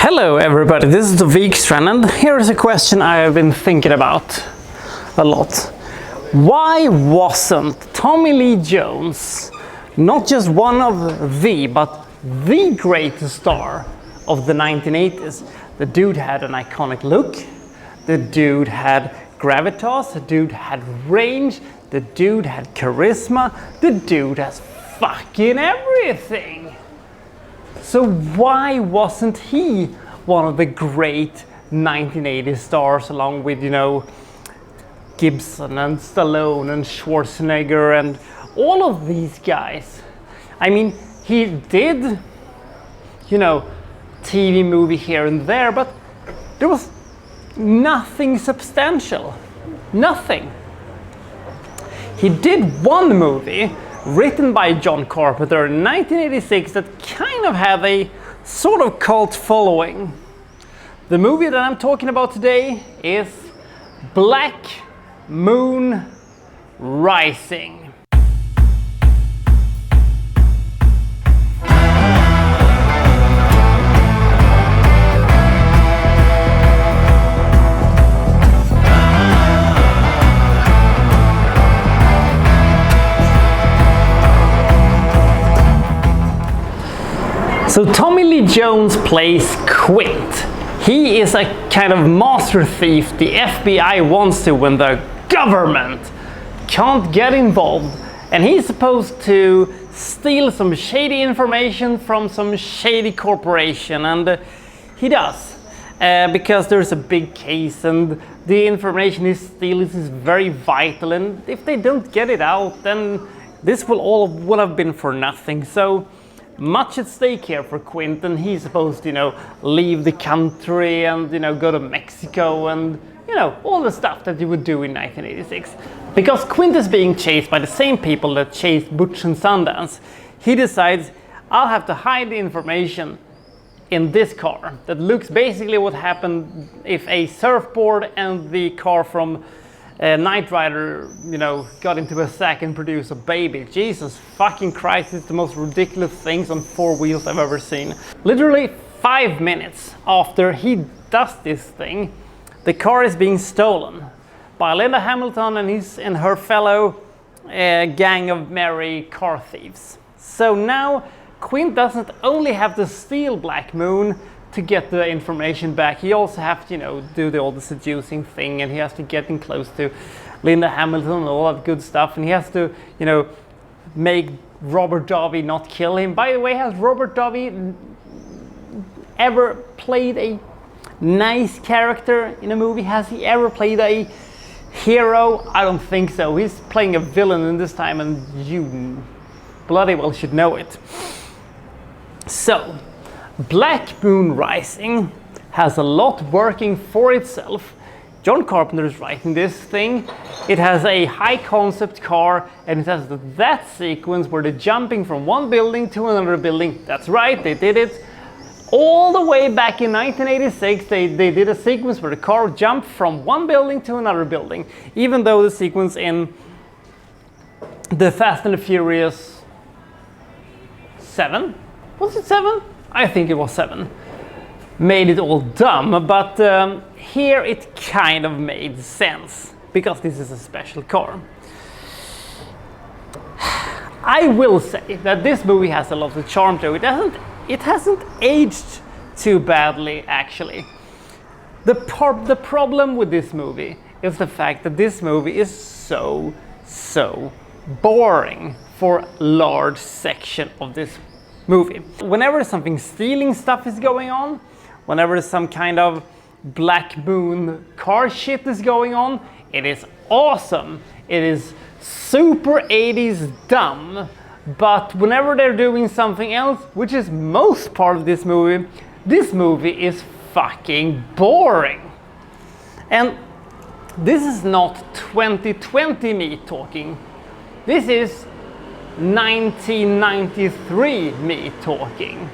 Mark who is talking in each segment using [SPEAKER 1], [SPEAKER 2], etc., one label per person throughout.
[SPEAKER 1] Hello everybody, this is the Vikstrand, and here is a question I have been thinking about a lot. Why wasn't Tommy Lee Jones not just one of but the greatest star of the 1980s? The dude had an iconic look, the dude had gravitas, the dude had range, the dude had charisma, the dude has fucking everything. So why wasn't he one of the great 1980s stars, along with, Gibson and Stallone and Schwarzenegger and all of these guys? I mean, he did, TV movie here and there, but there was nothing substantial. Nothing. He did one movie written by John Carpenter in 1986 that kind of had a sort of cult following. The movie that I'm talking about today is Black Moon Rising. So Tommy Lee Jones plays Quint. He is a kind of master thief the FBI wants to when the government can't get involved. And he's supposed to steal some shady information from some shady corporation. And he does. Because there's a big case and the information he steals is very vital. And if they don't get it out, then this would have been for nothing. So much at stake here for Quint, and he's supposed to, leave the country and, go to Mexico and, all the stuff that you would do in 1986. Because Quint is being chased by the same people that chased Butch and Sundance, he decides, I'll have to hide the information in this car that looks basically what happened if a surfboard and the car from Knight Rider, got into a sack and produced a baby. Jesus fucking Christ, it's the most ridiculous things on four wheels I've ever seen. Literally 5 minutes after he does this thing, the car is being stolen by Linda Hamilton and her fellow gang of merry car thieves. So now Quint doesn't only have to steal Black Moon to get the information back, he also has to, do all the seducing thing, and he has to get in close to Linda Hamilton and all that good stuff, and he has to, make Robert Davi not kill him. By the way, has Robert Davi ever played a nice character in a movie? Has he ever played a hero? I don't think so. He's playing a villain in this time, and you bloody well should know it. So Black Moon Rising has a lot working for itself. John Carpenter is writing this thing. It has a high concept car, and it has that sequence where they're jumping from one building to another building. That's right, they did it. All the way back in 1986, they did a sequence where the car jumped from one building to another building. Even though the sequence in the Fast and the Furious 7, was it 7? I think it was 7, made it all dumb, but here it kind of made sense, because this is a special car. I will say that this movie has a lot of charm to it. It hasn't aged too badly, actually. The problem with this movie is the fact that this movie is so boring for a large section of this movie. Whenever something stealing stuff is going on, whenever some kind of Black Moon car shit is going on, it is awesome. It is super 80s dumb. But whenever they're doing something else, which is most part of this movie is fucking boring. And this is not 2020 me talking. This is 1993 me talking.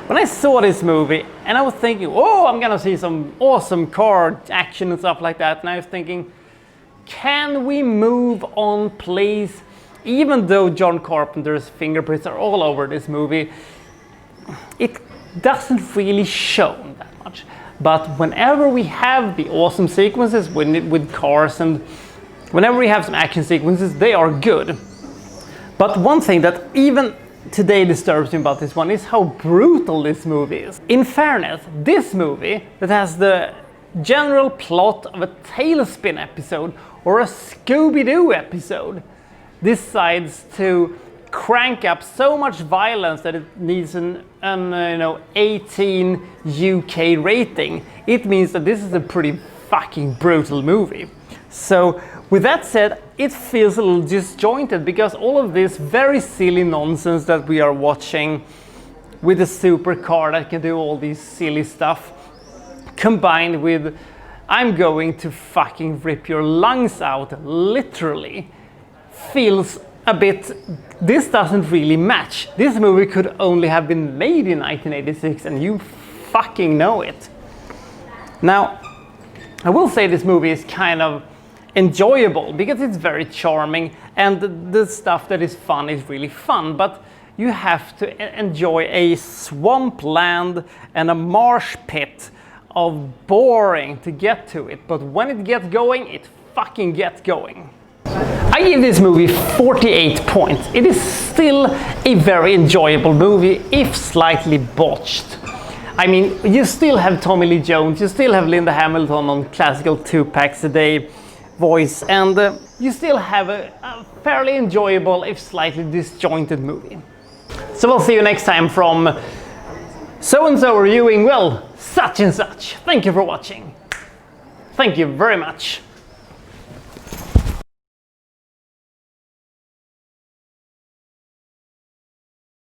[SPEAKER 1] When I saw this movie and I was thinking, oh, I'm gonna see some awesome car action and stuff like that, and I was thinking, can we move on please? Even though John Carpenter's fingerprints are all over this movie, it doesn't really show that much. But whenever we have the awesome sequences with cars and whenever we have some action sequences, they are good. But one thing that even today disturbs me about this one is how brutal this movie is. In fairness, this movie that has the general plot of a Tailspin episode or a Scooby-Doo episode decides to crank up so much violence that it needs an 18 UK rating. It means that this is a pretty fucking brutal movie. So with that said, it feels a little disjointed because all of this very silly nonsense that we are watching with a supercar that can do all these silly stuff combined with I'm going to fucking rip your lungs out literally feels a bit, this doesn't really match. This movie could only have been made in 1986 and you fucking know it. Now, I will say this movie is kind of enjoyable because it's very charming and the stuff that is fun is really fun, but you have to enjoy a swamp land and a marsh pit of boring to get to it, but when it gets going, it fucking gets going. I give this movie 48 points. It is still a very enjoyable movie, if slightly botched. I mean, you still have Tommy Lee Jones, you still have Linda Hamilton on classical 2 packs a day voice, and you still have a fairly enjoyable, if slightly disjointed movie. So we'll see you next time from so-and-so reviewing, well, such and such. Thank you for watching. Thank you very much.